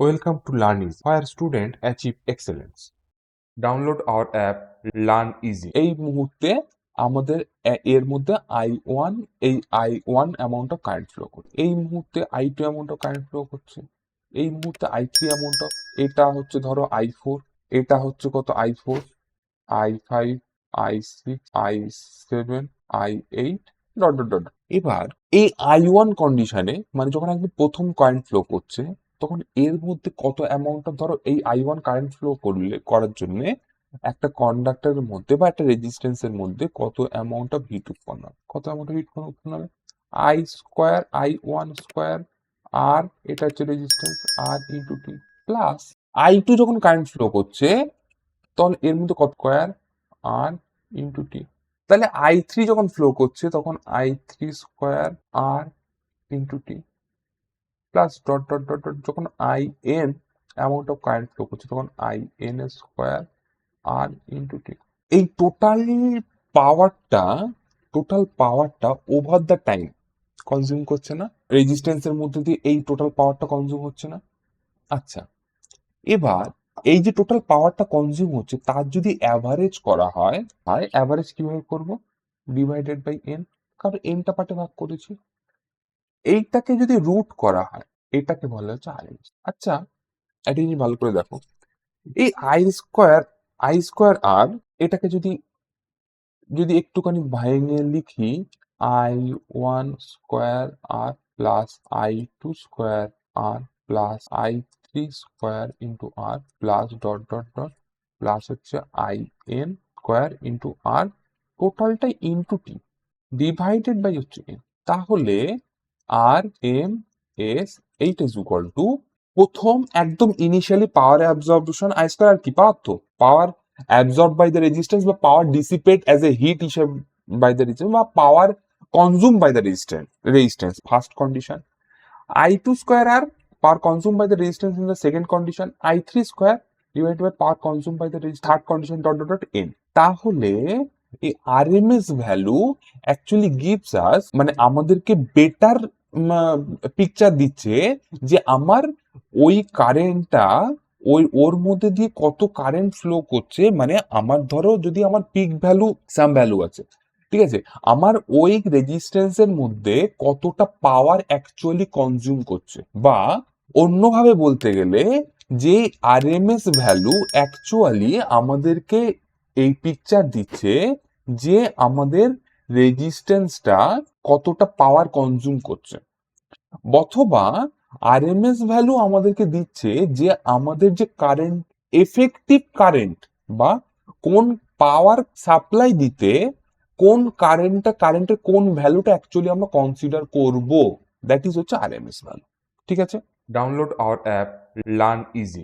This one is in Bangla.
Welcome to Learn Easy, where students achieve excellence. Download our app Learn Easy. এই মুহূর্তে আমাদের এর মধ্যে I1 amount of current flow করছে, এই মুহূর্তে I2 amount of current flow করছে, এই মুহূর্তে I3 অ্যামাউন্ট অফ, এটা হচ্ছে ধরো I4, এটা হচ্ছে কত I4, I5, I6, I7, I8 dot dot dot. এবার এই I1 কন্ডিশনে মানে যখন একদম প্রথম কারেন্ট ফ্লো করছে তখন এর মধ্যে কত অ্যামাউন্ট অফ, ধরো এই I1 কারেন্ট ফ্লো করার জন্য একটা কন্ডাক্টরের মধ্যে বা একটা রেজিস্ট্যান্সের মধ্যে কত অ্যামাউন্ট অফ হিট উৎপন্ন হবে, কত অ্যামাউন্ট অফ হিট উৎপন্ন হবে, I স্কোয়ার I1 স্কোয়ার আর এটা হচ্ছে resistance R into T, plus I2 যখন কারেন্ট ফ্লো করছে তখন এর মধ্যে কত স্কোয়ার R ইন্টু টি। তাহলে I3 যখন ফ্লো করছে তখন I3 square R into T, plus dot dot dot dot যখন IN amount of current flow করছে তখন IN square R into T. এই টোটাল পাওয়ারটা ওভার দ্য টাইম কনজিউম করছে না, রেজিস্ট্যান্সের মধ্যে দিয়ে এই টোটাল পাওয়ারটা কনজিউম হচ্ছে না। আচ্ছা, এবার এই যে টোটাল পাওয়ারটা কনজিউম হচ্ছে তার যদি অ্যাভারেজ করা হয়, অ্যাভারেজ কিভাবে করব, ডিভাইডেড বাই এন, কারণ এনটা পার্টে ভাগ করেছি। এইটাকে যদি রুট করা হয় এটাকে বলা হচ্ছে আরএমএস। আচ্ছা, এটা জিনিস ভালো করে দেখো, এই আই স্কোয়ার আর এটাকে যদি যদি একটুখানি ভেঙে লিখি, I1 square R plus I2 square R plus I3 square into R plus dot dot dot plus হচ্ছে IN স্কোয়ার ইন্টু আর, টোটালটাই ইন্টু টি ডিভাইডেড বাই হচ্ছে এন। তাহলে R M S eight is equal to প্রথম একদম initially power absorption I square R কি পাওয়ার, তো power absorb by the resistance বা power dissipate as a heat হিসেবে বাই দ্য রেজিস্ট্যান্স বা power consume by the resistance first condition, I2 square R power consumed by the resistance in the second condition, I3 square divided by power consumed by the third condition dot dot dot n। তাহলে এই RMS value actually gives us, মানে আমাদেরকে বেটার পিকচার দিচ্ছে যে আমার ওই কারেন্টটা ওর মধ্যে দিয়ে কত কারেন্ট ফ্লো করছে। মানে আমার ধরো যদি আমার পিক ভ্যালু সাম ভ্যালু আছে, ঠিক আছে, আমার ওই রেজিস্ট্যান্সের মধ্যে কতটা পাওয়ার অ্যাকচুয়ালি কনজিউম করছে, বা অন্যভাবে বলতে গেলে যে আরএমএস ভ্যালু অ্যাকচুয়ালি আমাদেরকে এই পিকচার দিচ্ছে যে আমাদের রেজিস্ট্যান্সটা কতটা পাওয়ার কনজিউম করছে, অথবা আরএমএস ভ্যালু আমাদেরকে দিচ্ছে যে আমাদের যে কারেন্ট, এফেক্টিভ কারেন্ট বা কোন পাওয়ার সাপ্লাই দিতে কোন কারেন্টের কোন ভ্যালুটা অ্যাকচুয়ালি আমরা কনসিডার করব, দ্যাট ইজ হচ্ছে আরএমএস ভ্যালু। ঠিক আছে, download hour app learn easy.